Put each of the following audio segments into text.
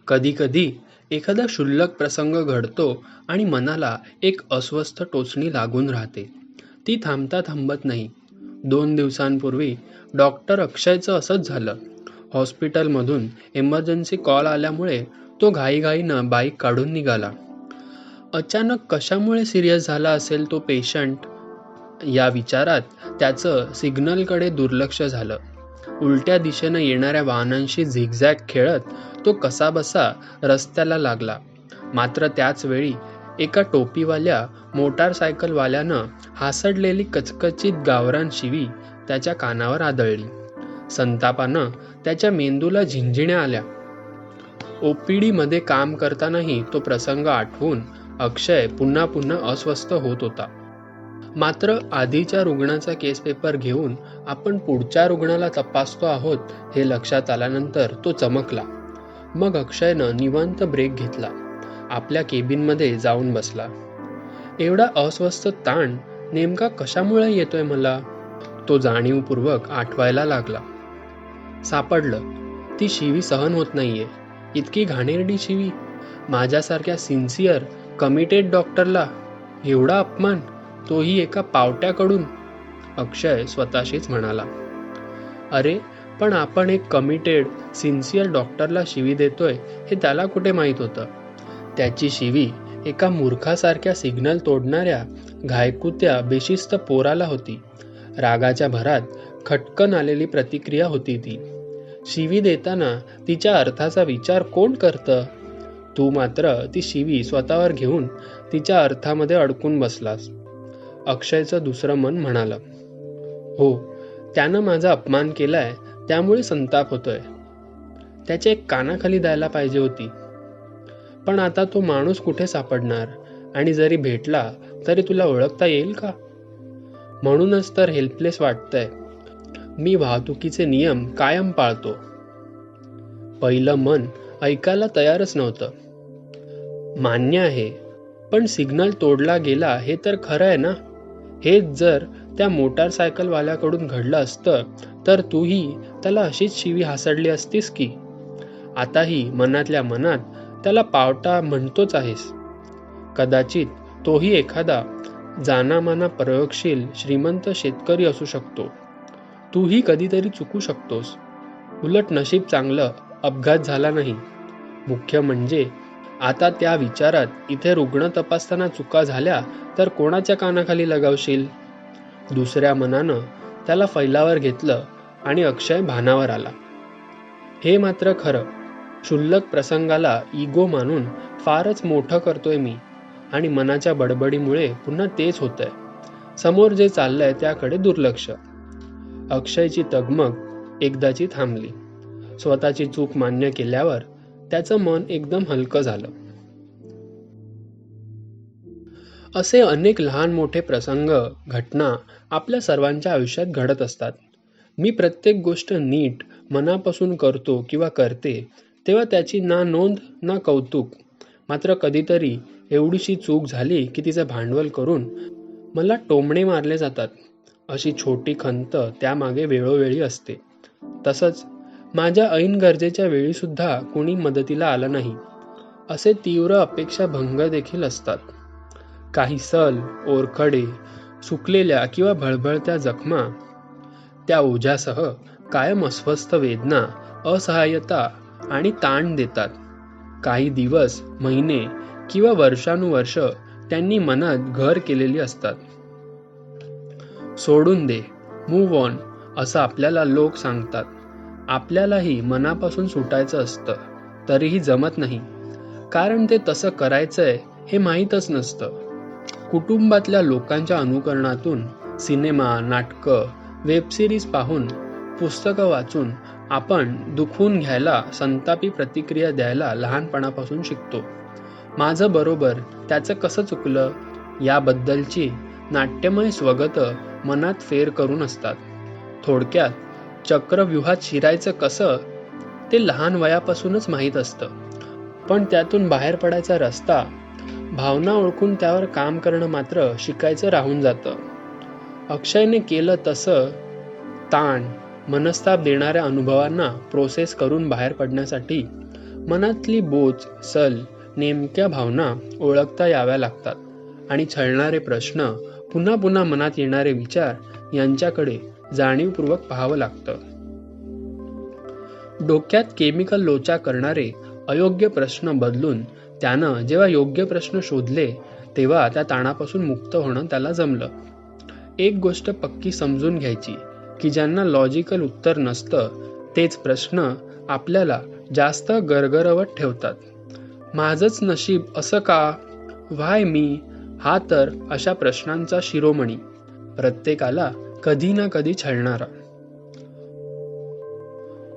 कधी-कधी एखादा क्षुल्लक प्रसंग घडतो आणि मनाला एक अस्वस्थ टोचणी लागून राहते. ती थांबता थांबत नाही. 2 दिवसांपूर्वी डॉक्टर अक्षयचं असंच झालं. हॉस्पिटलमधून इमर्जन्सी कॉल आल्यामुळे तो घाईघाईनं बाईक काढून निघाला. अचानक कशामुळे सिरियस झाला असेल तो पेशंट, या विचारात त्याचं सिग्नलकडे दुर्लक्ष झालं. उलट्या दिशेनं येणाऱ्या वाहनांशी झिगझॅग खेळत तो कसाबसा रस्त्याला लागला. मात्र त्याच वेळी एका टोपीवाल्या मोटारसायकलवाल्यानं हासडलेली कचकचित गावरान शिवी त्याच्या कानावर आदळली. संतापानं त्याच्या मेंदूला झिंझिण्या आल्या. ओपीडीमध्ये काम करतानाही तो प्रसंग आठवून अक्षय पुन्हा पुन्हा अस्वस्थ होत होता. मात्र आधीच्या रुग्णाचा केस पेपर घेऊन आपण पुढच्या रुग्णाला तपासतो आहोत हे लक्षात आल्यानंतर तो चमकला. मग अक्षयनं निवांत ब्रेक घेतला. आपल्या केबिनमध्ये जाऊन बसला. एवढा अस्वस्थ ताण नेमका कशामुळे येतोय मला, तो जाणीवपूर्वक आठवायला लागला. सापडलं. ती शिवी सहन होत नाहीये. इतकी घाणेरडी शिवी. माझ्यासारख्या सिन्सिअर कमिटेड डॉक्टरला एवढा अपमान, तोही एका पावट्याकडून. अक्षय स्वतःशीच म्हणाला. अरे पण आपण एक कमिटेड सिन्सिअर डॉक्टरला शिवी देतोय हे त्याला कुठे माहीत होतं. त्याची शिवी एका मूर्खासारख्या सिग्नल तोडणाऱ्या घायकुत्या बेशिस्त पोराला होती. रागाच्या भरात खटकन आलेली प्रतिक्रिया होती ती. शिवी देताना तिच्या अर्थाचा विचार कोण करतं? तू मात्र ती शिवी स्वतःवर घेऊन तिच्या अर्थामध्ये अडकून बसलास. अक्षयचं दुसरं मन म्हणालं. हो, त्यानं माझा अपमान केलाय त्यामुळे संताप होतोय. त्याच्या एक कानाखाली द्यायला पाहिजे होती. पण आता तो माणूस कुठे सापडणार, आणि जरी भेटला तरी तुला ओळखता येईल का? म्हणूनच तर हेल्पलेस वाटतंय. मी वाहतुकीचे नियम कायम पाळतो. पहिलं मन ऐकायला तयारच नव्हतं. मान्य आहे, पण सिग्नल तोडला गेला हे तर खरं आहे ना. हेच जर त्या मोटारसायकलवाल्याकडून घडलं असतं तर तूही त्याला अशीच शिवी हासडली असतीस की. आताही मनातल्या मनात त्याला पावटा म्हणतोच आहेस. कदाचित तोही एखादा जानामाना प्रयोगशील श्रीमंत शेतकरी असू शकतो. तूही कधीतरी चुकू शकतोस. उलट नशीब चांगलं, अपघात झाला नाही. मुख्य म्हणजे आता त्या विचारात इथे रुग्ण तपासताना चुका झाल्या तर कोणाच्या कानाखाली लगावशील. दुसऱ्या मनानं त्याला फैलावर घेतलं आणि अक्षय भानावर आला. हे मात्र खरं, क्षुल्लक प्रसंगाला इगो मानून फारच मोठं करतोय मी, आणि मनाच्या बडबडीमुळे पुन्हा तेच होतंय. समोर जे चाललंय त्याकडे दुर्लक्ष. अक्षयची तगमग एकदाची थांबली. स्वतःची चूक मान्य केल्यावर त्याचं मन एकदम हलकं झालं. असे अनेक लहान मोठे प्रसंग, घटना आपल्या सर्वांच्या आयुष्यात घडत असतात. मी प्रत्येक गोष्ट नीट मनापासून करतो किंवा करते तेव्हा त्याची ना नोंद ना कौतुक. मात्र कधीतरी एवढीशी चूक झाली की तिचं भांडवल करून मला टोमणे मारले जातात. अशी छोटी खंत त्यामागे वेळोवेळी असते. तसंच माझ्या ऐन गरजेच्या वेळीसुद्धा कोणी मदतीला आलं नाही. असे तीव्र अपेक्षाभंग देखील असतात. काही सल, ओरखडे, सुकलेल्या किंवा भळभळत्या जखमा, त्या ओझ्यासह कायम अस्वस्थ वेदना, असहाय्यता आणि ताण देतात. काही दिवस, महिने किंवा वर्षानुवर्ष त्यांनी मनात घर केलेली असतात. सोडून दे, मूव्ह ऑन, असं आपल्याला लोक सांगतात. आपल्यालाही मनापासून सुटायचं असतं, तरीही जमत नाही. कारण ते तसं करायचंय हे माहीतच नसतं. कुटुंबातल्या लोकांच्या अनुकरणातून, सिनेमा, नाटकं, वेबसिरीज पाहून, पुस्तकं वाचून आपण दुखवून घ्यायला, संतापी प्रतिक्रिया द्यायला लहानपणापासून शिकतो. माझं बरोबर, त्याचं कसं चुकलं, याबद्दलची नाट्यमय स्वगतं मनात फेर करून असतात. थोडक्यात चक्रव्यूहात शिरायचं कसं ते लहान वयापासूनच माहीत असतं. पण त्यातून बाहेर पडायचा रस्ता, भावना ओळखून त्यावर काम करणं मात्र शिकायचं राहून जातं. अक्षयने केलं तसं ताण, मनस्ताप देणाऱ्या अनुभवांना प्रोसेस करून बाहेर पडण्यासाठी मनातली बोच, सल, नेमक्या भावना ओळखता याव्या लागतात आणि छळणारे प्रश्न, पुन्हा पुन्हा मनात येणारे विचार यांच्याकडे जाणीवपूर्वक पाहावं लागतं. डोक्यात केमिकल लोचा करणारे अयोग्य प्रश्न बदलून त्यानं जेव्हा योग्य प्रश्न शोधले तेव्हा त्या ताणापासून मुक्त होणं त्याला जमलं. एक गोष्ट पक्की समजून घ्यायची की ज्यांना लॉजिकल उत्तर नसतं तेच प्रश्न आपल्याला जास्त गरगरवत ठेवतात. माझंच नशीब असं का? व्हाय मी? हा तर अशा प्रश्नांचा शिरोमणी, प्रत्येकाला कधी ना कधी छळणारा.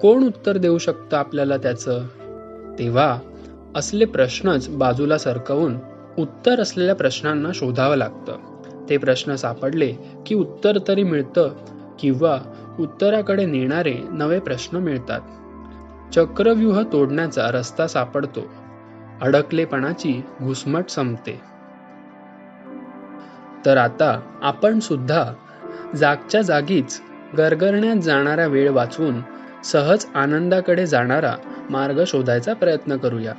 कोण उत्तर देऊ शकतं आपल्याला त्याचं? तेव्हा असले प्रश्नच बाजूला सरकवून उत्तर असलेल्या प्रश्नांना शोधावं लागतं. ते प्रश्न सापडले की उत्तर तरी मिळतं किंवा उत्तराकडे नेणारे नवे प्रश्न मिळतात. चक्रव्यूह तोडण्याचा रस्ता सापडतो. अडकलेपणाची घुसमट संपते. तर आता आपण सुद्धा जागच्या जागीच गरगरण्यात जाणारा वेळ वाचवून सहज आनंदाकडे जाणारा मार्ग शोधायचा प्रयत्न करूया.